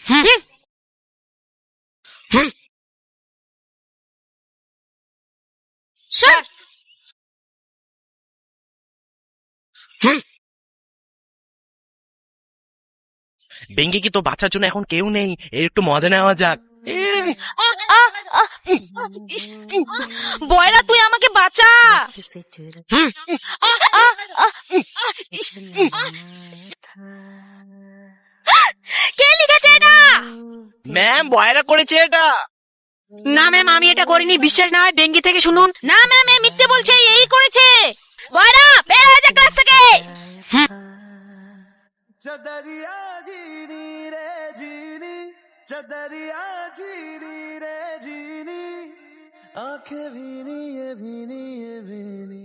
Sir, বেঙ্গি কি তো বাচ্চার জন্য এখন কেউ নেই, এর একটু মজা নেওয়া যাক। বয়রা তুই আমাকে বাঁচা। কে লিখেছে এটা? ম্যাম, বয়রা করেছে এটা। না ম্যাম, আমি এটা করিনি, বিশ্বাস না হয় বেঙ্গি থেকে শুনুন। না ম্যাম, এ মিথ্যে বলছে, এই করেছে। বয়রা বের হয়ে যা ক্লাস থেকে। चदरिया जीनी रे जीनी, चदरिया जीनी रे जीनी, आंखें भीनी ये भीनी ये भीनी,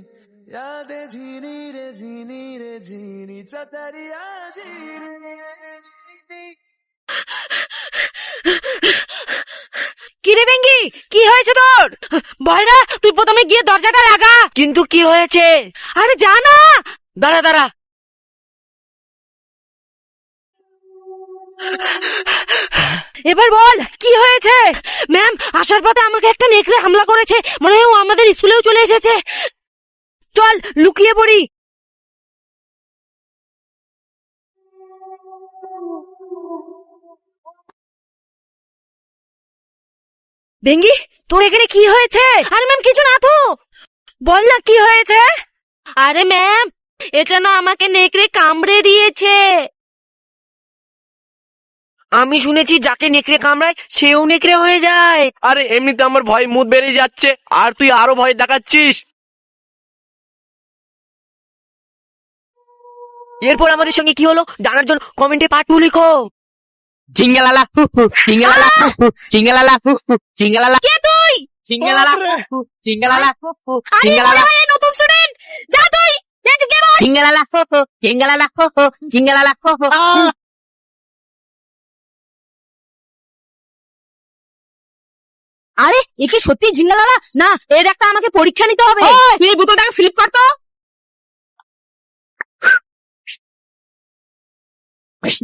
यादें झीनी रे झीनी, चदरिया जीनी रे जीनी। কিরে বেঙ্গি, কি হয়েছে তোর? বয়রা তুই প্রথমে গিয়ে দরজাটা লাগা। কিন্তু কি হয়েছে? আরে যা না। দাঁড়া দাঁড়া। এবার বল কি হয়েছে? ম্যাম, আসার পথে আমাকে একটা নেকড়ে হামলা করেছে, মনে হয় ও আমাদের স্কুলেও চলে এসেছে। চল লুকিয়ে পড়ি। বেঙ্গি, তোর এখানে কি হয়েছে? আরে ম্যাম কিছু না তো, বল না কি হয়েছে। আরে ম্যাম, এটা না আমাকে নেকড়ে কামড়ে দিয়েছে। আমি শুনেছি যাকে নেকড়ে কামড়ায় সেও নেকড়ে হয়ে যায়। আরে এমনিতে আমার ভয় মুদ বেড়ে যাচ্ছে, আর তুই আরো ভয় দেখাচ্ছিস। এরপর আমাদের সঙ্গে কি হলো জানার জন্য কমেন্টে পার্ট 2 লিখো। চিঙ্গালালা চিঙ্গালালা চিঙ্গালালা চিঙ্গালালা। কে তুই? চিঙ্গালালা চিঙ্গালালা আরে চিঙ্গালালা মনে হয় নতুন স্টুডেন্ট। যা তুই বেঁচে কে বল। চিঙ্গালালা চিঙ্গালালা চিঙ্গালালা। আরে এ কি সত্যি জিঙ্গালালা? না, এর একটা আমাকে পরীক্ষা নিতে হবে। তুই এই বোতলটাকে ফ্লিপ কর তো।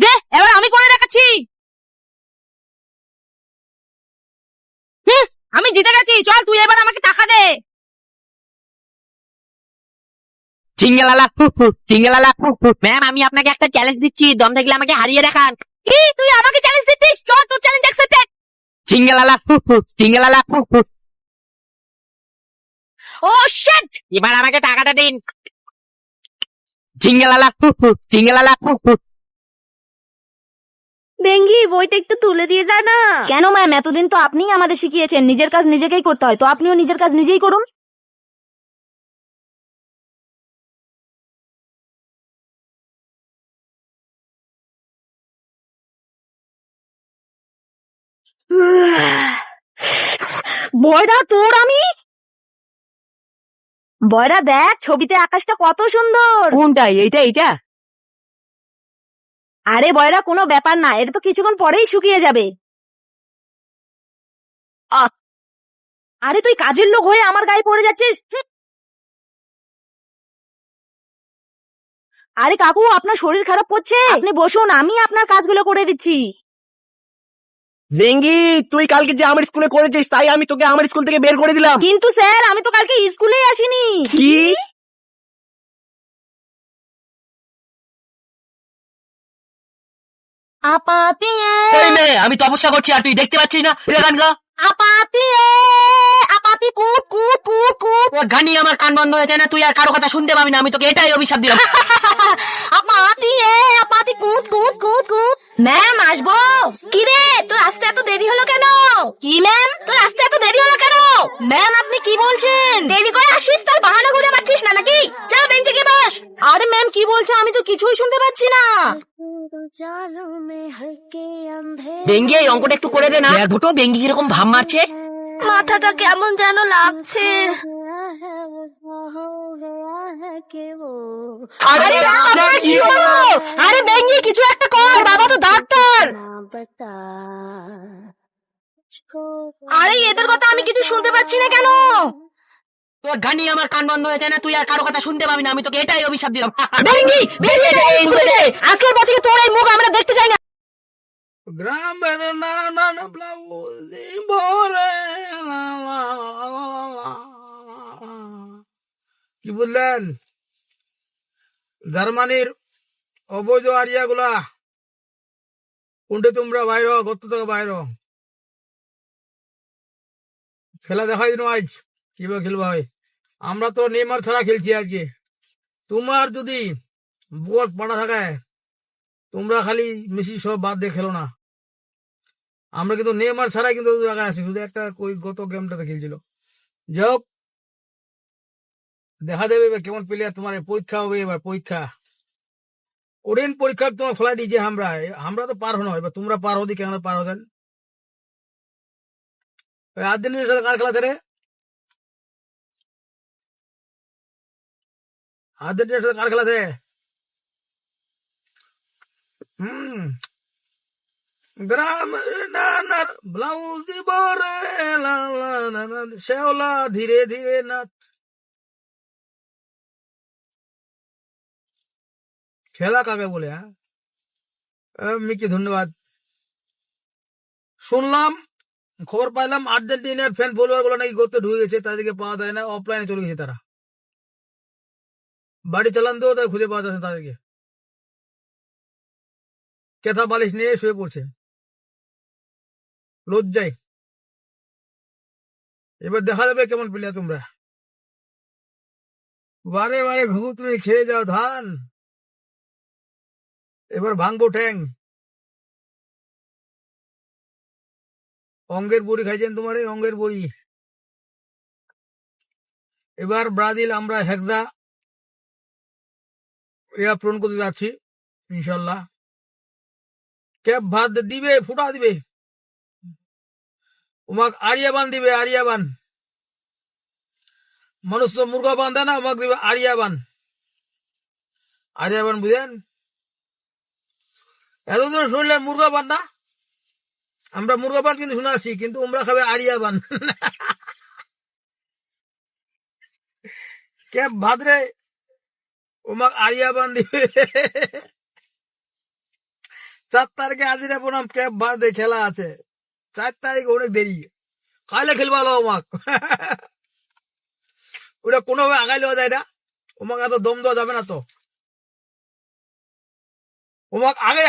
দে, এবার আমি করে দেখাচ্ছি। আমি জিতে গেছি, চল তুই এবার আমাকে টাকা দে। চিঙ্গালালা চিঙ্গালালা। ম্যাম, আমি আপনাকে একটা চ্যালেঞ্জ দিচ্ছি, দম থাকলে আমাকে হারিয়ে দেখান। কি তুই আমাকে চ্যালেঞ্জ দিচ্ছিস? চল তোর চ্যালেঞ্জ অ্যাকসেপ্টেড। চিঙ্গালালা চিঙ্গালালা। ও শিট, এবার আমাকে টাকাটা দিন। চিঙ্গালালা চিঙ্গালালা। বেঙ্গি বইটা একটু তুলে দিয়ে যায় না। কেন ম্যাম, এতদিন তো আপনিই আমাদের শিখিয়েছেন নিজের কাজ নিজেকেই করতে হয়, তো আপনিও নিজের কাজ নিজেই করুন। বয়রা তোর আমি। বয়রা দেখ ছবিতে আকাশটা কত সুন্দর। কোনটা? এইটা এইটা? আরে বয়রা কোনো ব্যাপার না, এটা তো কিছুক্ষণ পরেই শুকিয়ে যাবে। আরে তুই কাজের লোক হয়ে আমার গায়ে পড়ে যাচ্ছিস। আরে কাকু, আপনার শরীর খারাপ করছে, আপনি বসুন, আমি আপনার কাজগুলো করে দিচ্ছি। বেঙ্গি, তুই কালকে যে আমার স্কুলে করেছিস তাই আমি তোকে আমার স্কুল থেকে বের করে দিলাম। কিন্তু স্যার, আমি তো কালকে স্কুলেই আসিনি। কি? আপাতি এই মেয়ে, আমি তপস্যা করছি আর তুই দেখতে পাচ্ছিস না? গান গা। আপাতি আপাতি কুট কুট কুট কুট। ওর গানি আমার কান বন্ধ হয়ে যায় না, তুই আর কারো কথা শুনতে পাবি না, আমি তোকে এটাই অভিশাপ দিলাম। আপাতি আপাতি কুট কুট কুট কুট। ম্যাম আসবো? কি রে, তোর আসতে এত দেরি হলো কেন? কি ম্যাম, তোর আসতে এত দেরি হলো কেন? ম্যাম আপনি কি বলছেন? দেরি করে আসিস তার বাহানা খুঁজে পাচ্ছিস না নাকি? যা বেঞ্চে গিয়ে বস। আরে ম্যাম কি বলছে আমি তো কিছুই শুনতে পাচ্ছি না। বেঙ্গি, এই অঙ্কটা একটু করে দে না। দুটো বেঙ্গি কিরকম ভাব মারছে। মাথাটা কেমন যেন লাগছে। আরে আপনার কি হলো? আরে বেঙ্গি কিছু একটা কর, বাবা তো ডাক্তার। আরে এদের কথা আমি কিছু শুনতে পাচ্ছি না কেন? তোর গানি আমার কান বন্ধ হয়ে যায় না, তুই আর কারো কথা শুনতে পাবি না, আমি তোকে এটাই অভিশাপ দিলাম। বেঙ্গি বেরিয়ে যা এই স্কুলে। আজকের পর থেকে তোর এই মুখ আমরা দেখতে চাই না। গ্রামের নানান ব্লাউজ ভরে লা লা লা লা। কি বললেন? জার্মানির অবৈধ আরিয়াগুলা কোনটা তোমরা বাইর গত থেকে বাইর খেলা দেখাই দিন আজ কিভাবে খেলবা হয়। আমরা তো নেইমার ছাড়া খেলছি আজকে। তোমার যদি বল পড়া থাকে তোমরা খালি মেসি সব বাদ দিয়ে খেলো না। আমরা কিন্তু নেইমার ছাড়াই কিন্তু জায়গায় আছি, শুধু একটা ওই গত গেমটাতে খেলছিল। যাই হোক, দেখা দেবে এবার কেমন প্লেয়ার। তোমার পরীক্ষা হবে, এবার পরীক্ষা ওরেন পরীক্ষা তোমার খোলা দিয়েছে। আমরা তো পার হনো, এবার তোমরা পার হদি কেন পার হতেন। আর্জেন্টিনার সাথে কার খেলা রে? আর্জেন্টিনার সাথে কার খেলা রে? হুম, গ্রাম নানার ব্লাউজ দিব রে লা লা লা লা, শেওলা ধীরে ধীরে নাচ। খেলা কাকে বলে? হ্যাঁ, মিকি ধন্যবাদ। শুনলাম, খবর পাইলাম আর্জেন্টিনার ফ্যান ফলোয়ার গুলো নাকি গতে ঢুকে গেছে, তাদেরকে পাওয়া যায় না, অফলাইনে চলে গেছে তারা। বাড়ি চালান দিয়েও তাই খুঁজে পাওয়া যাচ্ছে তাদেরকে। কেথা বালিশ নিয়ে শুয়ে পড়ছে লজ্জায়। এবার দেখা যাবে কেমন প্লেয়ার তোমরা। বারে বারে ঘুঘু তুমি খেয়ে যাও ধান, এবার ভাঙবো ঠ্যাং। অঙ্গের বড়ি খাইছেন তোমার, এই অঙ্গের বড়ি। এবার ব্রাজিল আমরা হেক্সা ইয়া পূরণ করতে যাচ্ছি ইনশাল্লাহ। ক্যাপ ভাত দিবে, ফুটা দিবে, উমাক আরিয়াবান দিবে, আরিয়াবান। মানুষ তো মুরগা বান দেয় না, উমাক দিবে আরিয়াবান। আরিয়াবান বুঝেন? এতদিন শুনলেন মুরগা বান না, আমরা মুরগা বান কিন্তু শুনে আসছি, কিন্তু তোমরা খাবে আরিয়াবান। ক্যাপ ভাত রে, উমাক আরিয়াবান দিবে। 4 তারিখে আজিরা বনাম ক্যাপ ভাত খেলা আছে। 4 তারিখ অনেক দেরি, কালে খেলবা লো উমাক। ওটা কোনোভাবে আগাই লওয়া যায় না, উমাক এত দম দেওয়া যাবে না তো। উমাক আগে